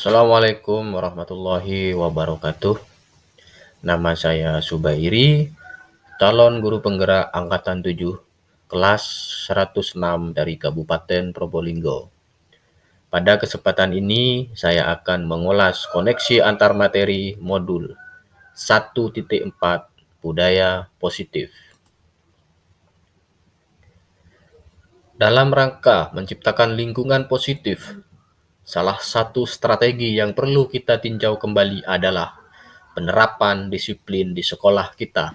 Assalamualaikum warahmatullahi wabarakatuh. Nama saya Subairi, calon guru penggerak angkatan 7, kelas 106 dari Kabupaten Probolinggo. Pada kesempatan ini, saya akan mengulas koneksi antar materi modul 1.4 Budaya Positif. Dalam rangka menciptakan lingkungan positif, salah satu strategi yang perlu kita tinjau kembali adalah penerapan disiplin di sekolah kita.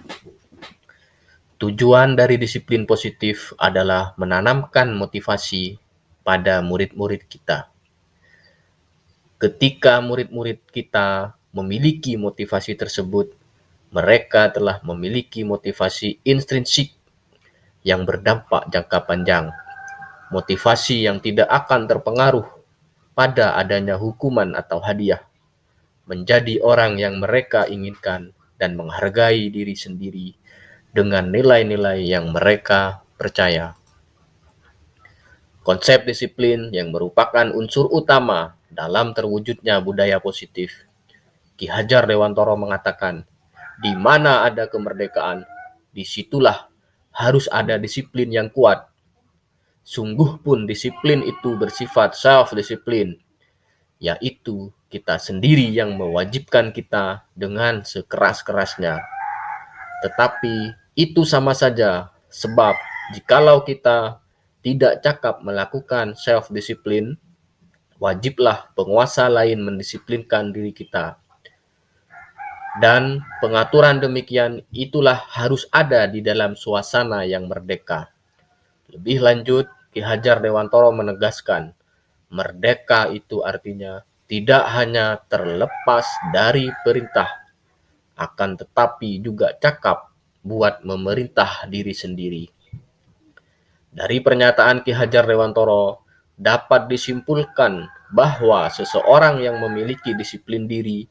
Tujuan dari disiplin positif adalah menanamkan motivasi pada murid-murid kita. Ketika murid-murid kita memiliki motivasi tersebut, mereka telah memiliki motivasi intrinsik yang berdampak jangka panjang. Motivasi yang tidak akan terpengaruh pada adanya hukuman atau hadiah. Menjadi orang yang mereka inginkan dan menghargai diri sendiri dengan nilai-nilai yang mereka percaya. Konsep disiplin yang merupakan unsur utama dalam terwujudnya budaya positif. Ki Hajar Dewantoro mengatakan, di mana ada kemerdekaan, disitulah harus ada disiplin yang kuat. Sungguh pun disiplin itu bersifat self-disiplin, yaitu kita sendiri yang mewajibkan kita dengan sekeras-kerasnya. Tetapi itu sama saja, sebab jikalau kita tidak cakap melakukan self-disiplin, wajiblah penguasa lain mendisiplinkan diri kita. Dan pengaturan demikian itulah harus ada di dalam suasana yang merdeka. Lebih lanjut, Ki Hajar Dewantoro menegaskan, merdeka itu artinya tidak hanya terlepas dari perintah, akan tetapi juga cakap buat memerintah diri sendiri. Dari pernyataan Ki Hajar Dewantoro dapat disimpulkan bahwa seseorang yang memiliki disiplin diri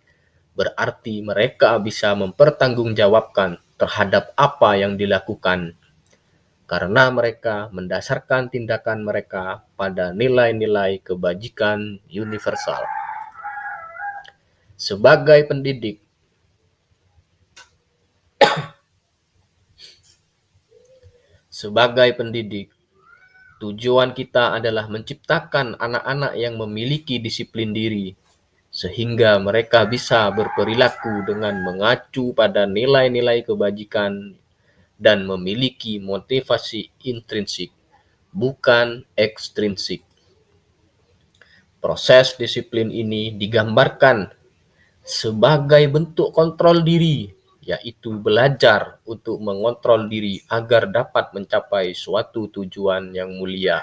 berarti mereka bisa mempertanggungjawabkan terhadap apa yang dilakukan, karena mereka mendasarkan tindakan mereka pada nilai-nilai kebajikan universal. Sebagai pendidik, tujuan kita adalah menciptakan anak-anak yang memiliki disiplin diri, sehingga mereka bisa berperilaku dengan mengacu pada nilai-nilai kebajikan dan memiliki motivasi intrinsik, bukan ekstrinsik. Proses disiplin ini digambarkan sebagai bentuk kontrol diri, yaitu belajar untuk mengontrol diri agar dapat mencapai suatu tujuan yang mulia.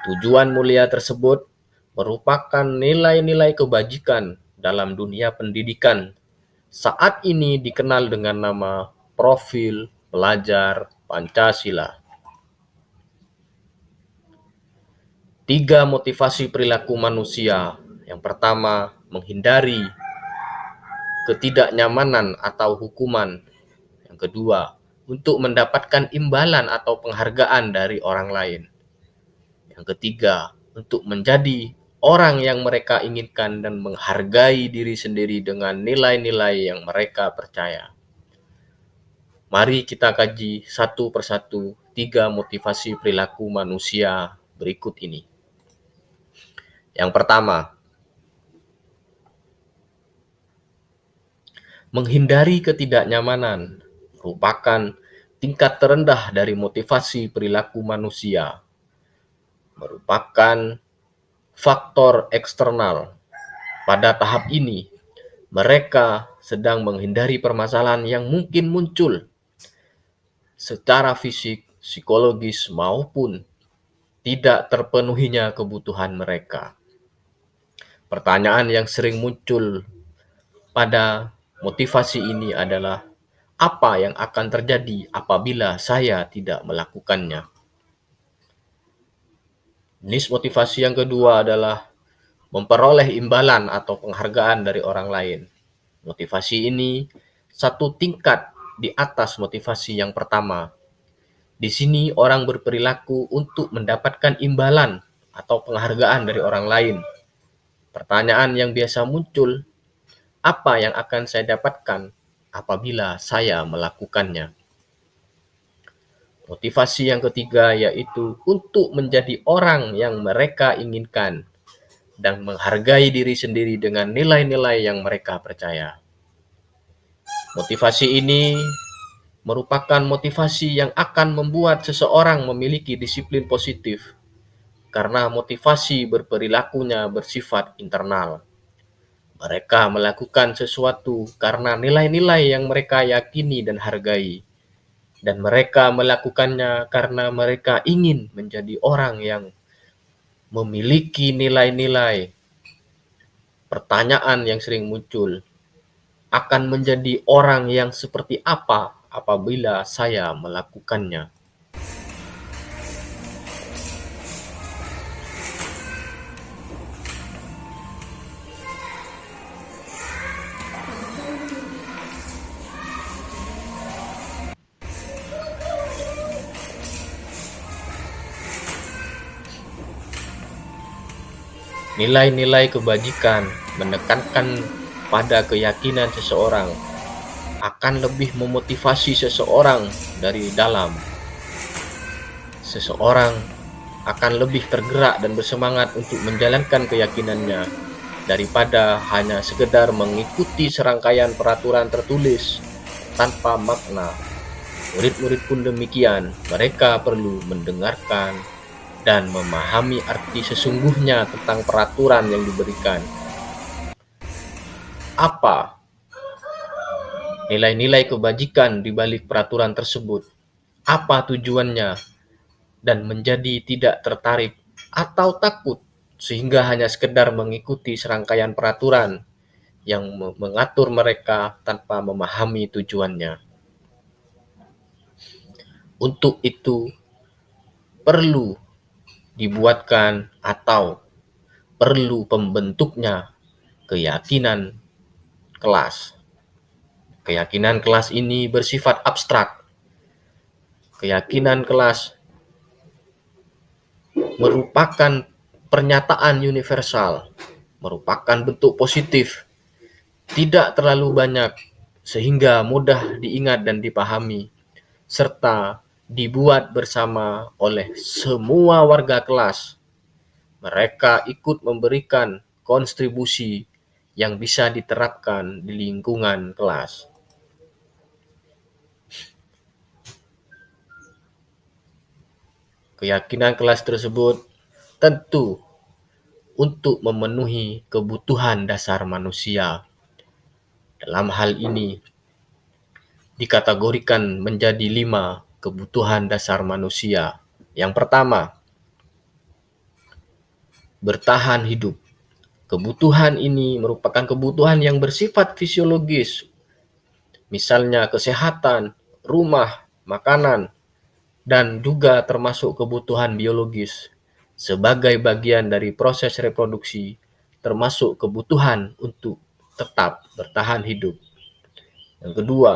Tujuan mulia tersebut merupakan nilai-nilai kebajikan dalam dunia pendidikan. Saat ini dikenal dengan nama Profil Pelajar Pancasila. 3 motivasi perilaku manusia. Yang pertama, menghindari ketidaknyamanan atau hukuman. Yang kedua, untuk mendapatkan imbalan atau penghargaan dari orang lain. Yang ketiga, untuk menjadi orang yang mereka inginkan dan menghargai diri sendiri dengan nilai-nilai yang mereka percaya. Mari kita kaji satu persatu 3 motivasi perilaku manusia berikut ini. Yang pertama, menghindari ketidaknyamanan merupakan tingkat terendah dari motivasi perilaku manusia. Merupakan faktor eksternal. Pada tahap ini, mereka sedang menghindari permasalahan yang mungkin muncul secara fisik, psikologis, maupun tidak terpenuhinya kebutuhan mereka. Pertanyaan yang sering muncul pada motivasi ini adalah, apa yang akan terjadi apabila saya tidak melakukannya? Jenis motivasi yang kedua adalah memperoleh imbalan atau penghargaan dari orang lain. Motivasi ini satu tingkat di atas motivasi yang pertama. Di sini orang berperilaku untuk mendapatkan imbalan atau penghargaan dari orang lain. Pertanyaan yang biasa muncul, apa yang akan saya dapatkan apabila saya melakukannya? Motivasi yang ketiga yaitu untuk menjadi orang yang mereka inginkan dan menghargai diri sendiri dengan nilai-nilai yang mereka percaya. Motivasi ini merupakan motivasi yang akan membuat seseorang memiliki disiplin positif karena motivasi berperilakunya bersifat internal. Mereka melakukan sesuatu karena nilai-nilai yang mereka yakini dan hargai, dan mereka melakukannya karena mereka ingin menjadi orang yang memiliki nilai-nilai. Pertanyaan yang sering muncul, akan menjadi orang yang seperti apa apabila saya melakukannya? Nilai-nilai kebajikan menekankan pada keyakinan seseorang akan lebih memotivasi seseorang dari dalam. Seseorang akan lebih tergerak dan bersemangat untuk menjalankan keyakinannya daripada hanya sekedar mengikuti serangkaian peraturan tertulis tanpa makna. Murid-murid pun demikian, mereka perlu mendengarkan dan memahami arti sesungguhnya tentang peraturan yang diberikan. Apa nilai-nilai kebajikan di balik peraturan tersebut? Apa tujuannya? Dan menjadi tidak tertarik atau takut sehingga hanya sekedar mengikuti serangkaian peraturan yang mengatur mereka tanpa memahami tujuannya. Untuk itu perlu dibuatkan atau perlu pembentuknya keyakinan kelas. Keyakinan kelas ini bersifat abstrak. Keyakinan kelas merupakan pernyataan universal, merupakan bentuk positif, tidak terlalu banyak sehingga mudah diingat dan dipahami, serta dibuat bersama oleh semua warga kelas. Mereka ikut memberikan kontribusi yang bisa diterapkan di lingkungan kelas. Keyakinan kelas tersebut tentu untuk memenuhi kebutuhan dasar manusia. Dalam hal ini dikategorikan menjadi 5 kebutuhan dasar manusia. Yang pertama, bertahan hidup. Kebutuhan ini merupakan kebutuhan yang bersifat fisiologis, misalnya kesehatan, rumah, makanan, dan juga termasuk kebutuhan biologis sebagai bagian dari proses reproduksi, termasuk kebutuhan untuk tetap bertahan hidup. Yang kedua,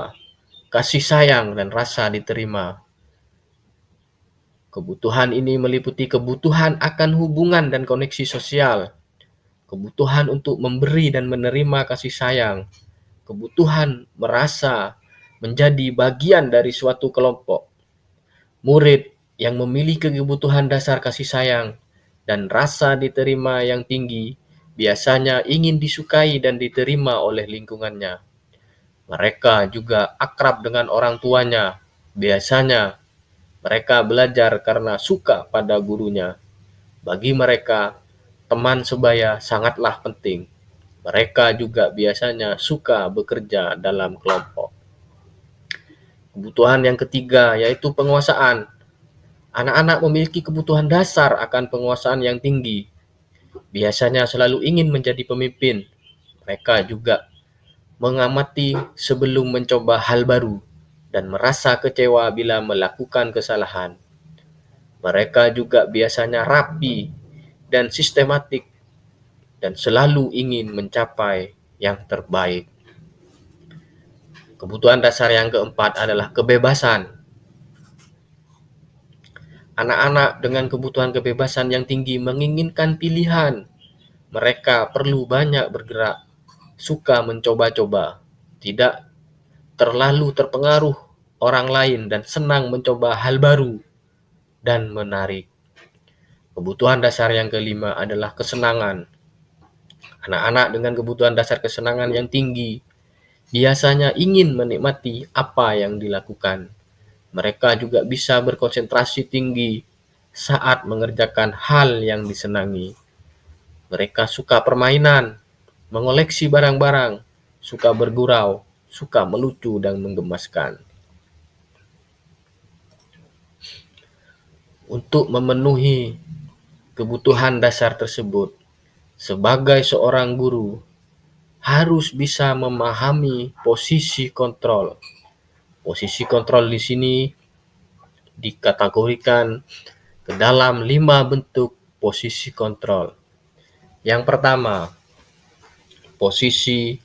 kasih sayang dan rasa diterima. Kebutuhan ini meliputi kebutuhan akan hubungan dan koneksi sosial, kebutuhan untuk memberi dan menerima kasih sayang, kebutuhan merasa menjadi bagian dari suatu kelompok. Murid yang memiliki kebutuhan dasar kasih sayang dan rasa diterima yang tinggi biasanya ingin disukai dan diterima oleh lingkungannya. Mereka juga akrab dengan orang tuanya. Biasanya mereka belajar karena suka pada gurunya. Bagi mereka, teman sebaya sangatlah penting. Mereka juga biasanya suka bekerja dalam kelompok. Kebutuhan yang ketiga yaitu penguasaan. Anak-anak memiliki kebutuhan dasar akan penguasaan yang tinggi. Biasanya selalu ingin menjadi pemimpin. Mereka juga mengamati sebelum mencoba hal baru dan merasa kecewa bila melakukan kesalahan. Mereka juga biasanya rapi dan sistematik dan selalu ingin mencapai yang terbaik. Kebutuhan dasar yang keempat adalah kebebasan. Anak-anak dengan kebutuhan kebebasan yang tinggi menginginkan pilihan, Mereka perlu banyak bergerak, suka mencoba-coba, tidak terlalu terpengaruh orang lain dan senang mencoba hal baru dan menarik. Kebutuhan dasar yang kelima adalah kesenangan. Anak-anak dengan kebutuhan dasar kesenangan yang tinggi biasanya ingin menikmati apa yang dilakukan. Mereka juga bisa berkonsentrasi tinggi saat mengerjakan hal yang disenangi. Mereka suka permainan, mengoleksi barang-barang, suka bergurau, suka melucu dan menggemaskan. Untuk memenuhi kebutuhan dasar tersebut, sebagai seorang guru harus bisa memahami posisi kontrol. Posisi kontrol di sini dikategorikan ke dalam 5 bentuk posisi kontrol. Yang pertama, posisi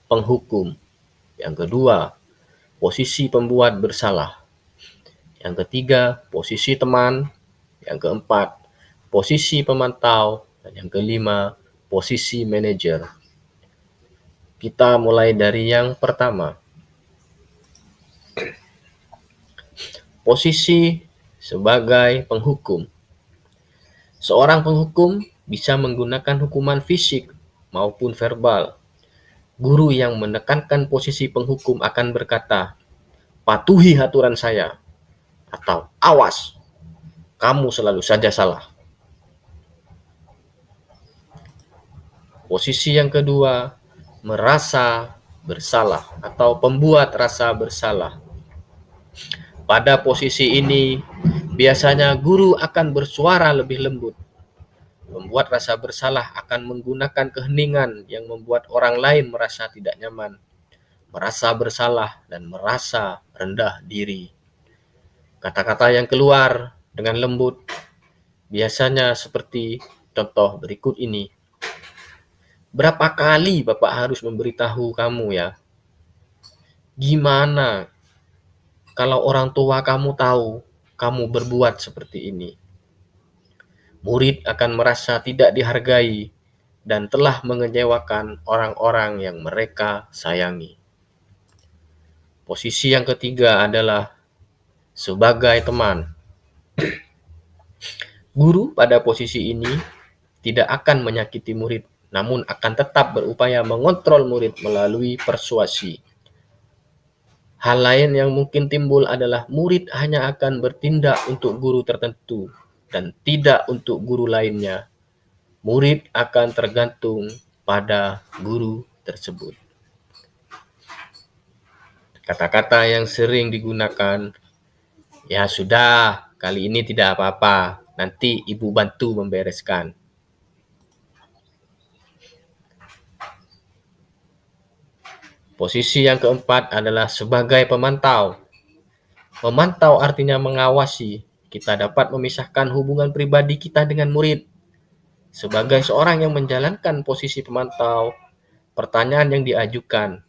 penghukum. Yang kedua, posisi pembuat bersalah. Yang ketiga, posisi teman. Yang keempat, posisi pemantau. Dan yang kelima, posisi manajer. Kita mulai dari yang pertama. Posisi sebagai penghukum. Seorang penghukum bisa menggunakan hukuman fisik maupun verbal. Guru yang menekankan posisi penghukum akan berkata, "Patuhi aturan saya," atau "Awas, kamu selalu saja salah." Posisi yang kedua, merasa bersalah atau pembuat rasa bersalah. Pada posisi ini, biasanya guru akan bersuara lebih lembut. Membuat rasa bersalah akan menggunakan keheningan yang membuat orang lain merasa tidak nyaman, merasa bersalah, dan merasa rendah diri. Kata-kata yang keluar dengan lembut biasanya seperti contoh berikut ini. "Berapa kali Bapak harus memberitahu kamu ya? Gimana kalau orang tua kamu tahu kamu berbuat seperti ini?" Murid akan merasa tidak dihargai dan telah mengecewakan orang-orang yang mereka sayangi. Posisi yang ketiga adalah sebagai teman. Guru pada posisi ini tidak akan menyakiti murid, namun akan tetap berupaya mengontrol murid melalui persuasi. Hal lain yang mungkin timbul adalah murid hanya akan bertindak untuk guru tertentu dan tidak untuk guru lainnya. Murid akan tergantung pada guru tersebut. Kata-kata yang sering digunakan, "Ya sudah, kali ini tidak apa-apa, nanti ibu bantu membereskan." Posisi yang keempat adalah sebagai pemantau. Memantau artinya mengawasi. Kita dapat memisahkan hubungan pribadi kita dengan murid. Sebagai seorang yang menjalankan posisi pemantau, pertanyaan yang diajukan,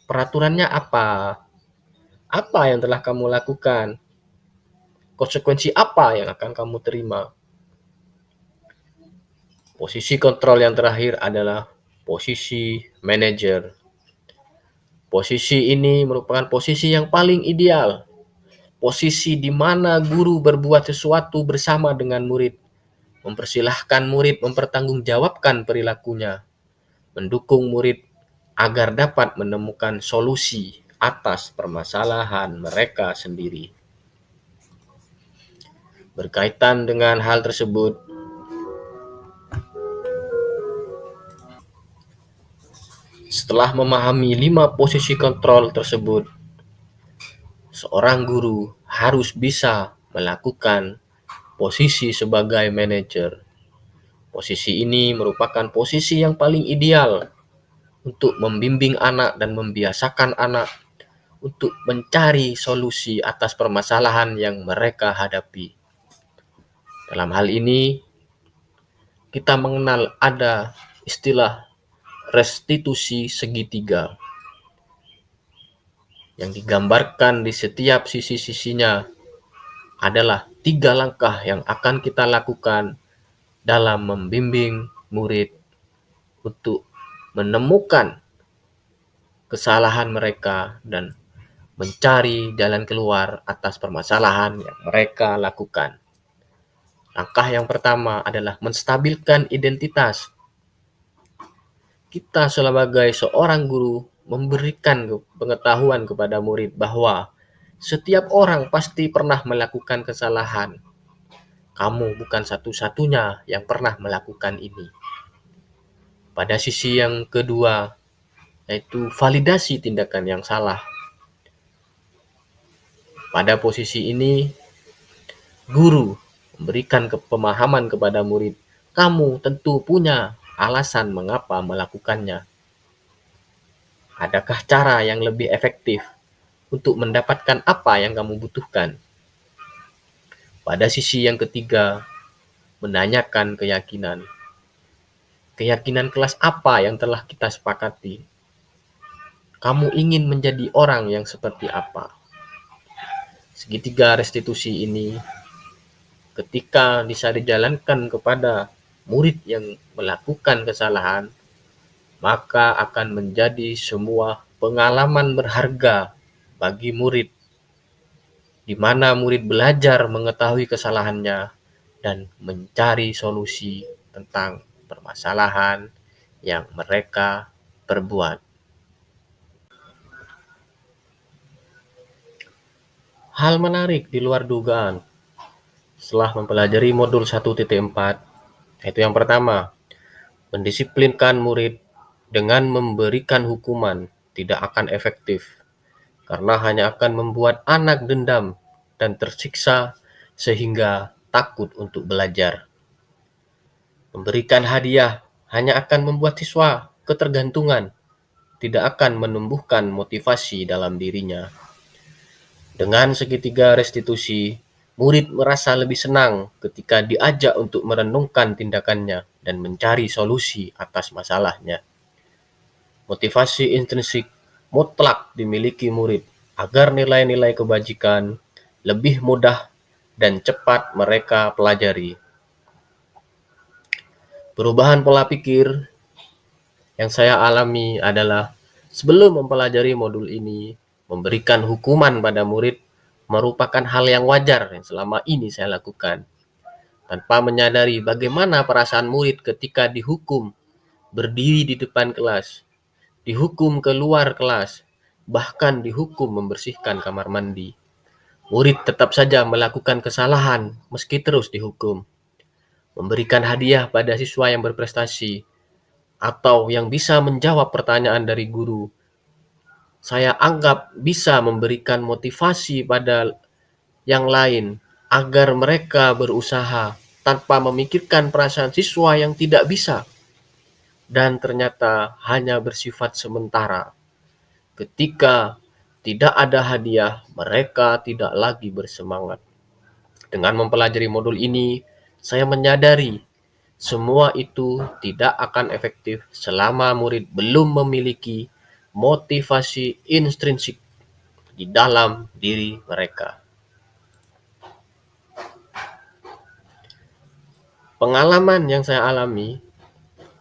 "Peraturannya apa? Apa yang telah kamu lakukan? Konsekuensi apa yang akan kamu terima?" Posisi kontrol yang terakhir adalah posisi manajer. Posisi ini merupakan posisi yang paling ideal. Posisi di mana guru berbuat sesuatu bersama dengan murid, mempersilahkan murid mempertanggungjawabkan perilakunya, mendukung murid agar dapat menemukan solusi atas permasalahan mereka sendiri. Berkaitan dengan hal tersebut, setelah memahami 5 posisi kontrol tersebut, seorang guru harus bisa melakukan posisi sebagai manajer. Posisi ini merupakan posisi yang paling ideal untuk membimbing anak dan membiasakan anak untuk mencari solusi atas permasalahan yang mereka hadapi. Dalam hal ini, kita mengenal ada istilah restitusi segitiga yang digambarkan di setiap sisi-sisinya adalah 3 langkah yang akan kita lakukan dalam membimbing murid untuk menemukan kesalahan mereka dan mencari jalan keluar atas permasalahan yang mereka lakukan. Langkah yang pertama adalah menstabilkan identitas. Kita sebagai seorang guru memberikan pengetahuan kepada murid bahwa setiap orang pasti pernah melakukan kesalahan. Kamu bukan satu-satunya yang pernah melakukan ini. Pada sisi yang kedua, yaitu validasi tindakan yang salah. Pada posisi ini, guru memberikan pemahaman kepada murid, kamu tentu punya alasan mengapa melakukannya. Adakah cara yang lebih efektif untuk mendapatkan apa yang kamu butuhkan? Pada sisi yang ketiga, menanyakan keyakinan. Keyakinan kelas apa yang telah kita sepakati? Kamu ingin menjadi orang yang seperti apa? Segitiga restitusi ini ketika bisa dijalankan kepada murid yang melakukan kesalahan, maka akan menjadi semua pengalaman berharga bagi murid, di mana murid belajar mengetahui kesalahannya dan mencari solusi tentang permasalahan yang mereka perbuat. Hal menarik di luar dugaan setelah mempelajari modul 1.4, yaitu yang pertama, mendisiplinkan murid dengan memberikan hukuman tidak akan efektif, karena hanya akan membuat anak dendam dan tersiksa sehingga takut untuk belajar. Memberikan hadiah hanya akan membuat siswa ketergantungan, tidak akan menumbuhkan motivasi dalam dirinya. Dengan segitiga restitusi, murid merasa lebih senang ketika diajak untuk merenungkan tindakannya dan mencari solusi atas masalahnya. Motivasi intrinsik mutlak dimiliki murid agar nilai-nilai kebajikan lebih mudah dan cepat mereka pelajari. Perubahan pola pikir yang saya alami adalah sebelum mempelajari modul ini, memberikan hukuman pada murid merupakan hal yang wajar yang selama ini saya lakukan. Tanpa menyadari bagaimana perasaan murid ketika dihukum berdiri di depan kelas, dihukum keluar kelas, bahkan dihukum membersihkan kamar mandi. Murid tetap saja melakukan kesalahan meski terus dihukum. Memberikan hadiah pada siswa yang berprestasi atau yang bisa menjawab pertanyaan dari guru, saya anggap bisa memberikan motivasi pada yang lain agar mereka berusaha tanpa memikirkan perasaan siswa yang tidak bisa dan ternyata hanya bersifat sementara. Ketika tidak ada hadiah, mereka tidak lagi bersemangat. Dengan mempelajari modul ini, saya menyadari semua itu tidak akan efektif selama murid belum memiliki motivasi intrinsik di dalam diri mereka. Pengalaman yang saya alami,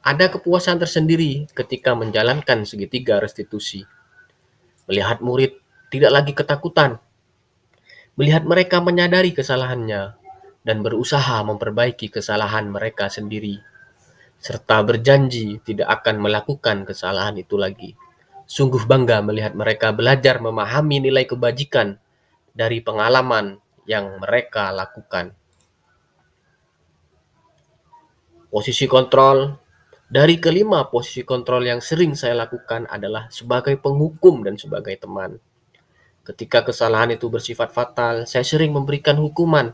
ada kepuasan tersendiri ketika menjalankan segitiga restitusi. Melihat murid tidak lagi ketakutan, melihat mereka menyadari kesalahannya dan berusaha memperbaiki kesalahan mereka sendiri, serta berjanji tidak akan melakukan kesalahan itu lagi. Sungguh bangga melihat mereka belajar memahami nilai kebajikan dari pengalaman yang mereka lakukan. Posisi kontrol. Dari kelima posisi kontrol yang sering saya lakukan adalah sebagai penghukum dan sebagai teman. Ketika kesalahan itu bersifat fatal, saya sering memberikan hukuman.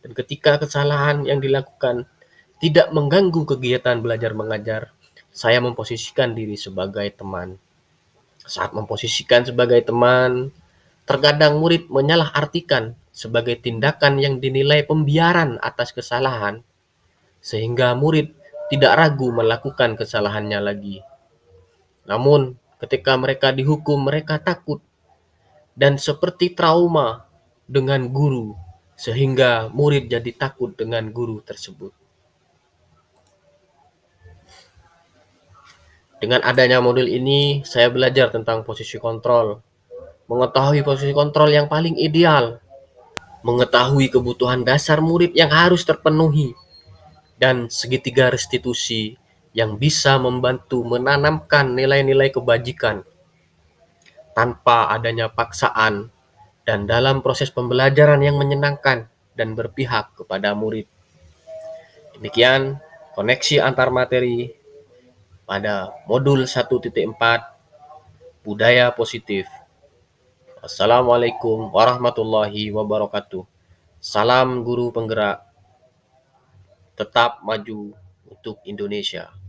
Dan ketika kesalahan yang dilakukan tidak mengganggu kegiatan belajar mengajar, saya memposisikan diri sebagai teman. Saat memposisikan sebagai teman, terkadang murid menyalahartikan sebagai tindakan yang dinilai pembiaran atas kesalahan, sehingga murid tidak ragu melakukan kesalahannya lagi. Namun, ketika mereka dihukum, mereka takut dan seperti trauma dengan guru, sehingga murid jadi takut dengan guru tersebut. Dengan adanya modul ini, saya belajar tentang posisi kontrol, mengetahui posisi kontrol yang paling ideal, mengetahui kebutuhan dasar murid yang harus terpenuhi, dan segitiga restitusi yang bisa membantu menanamkan nilai-nilai kebajikan tanpa adanya paksaan dan dalam proses pembelajaran yang menyenangkan dan berpihak kepada murid. Demikian koneksi antar materi pada modul 1.4 budaya positif. Assalamualaikum warahmatullahi wabarakatuh. Salam guru penggerak, tetap maju untuk Indonesia.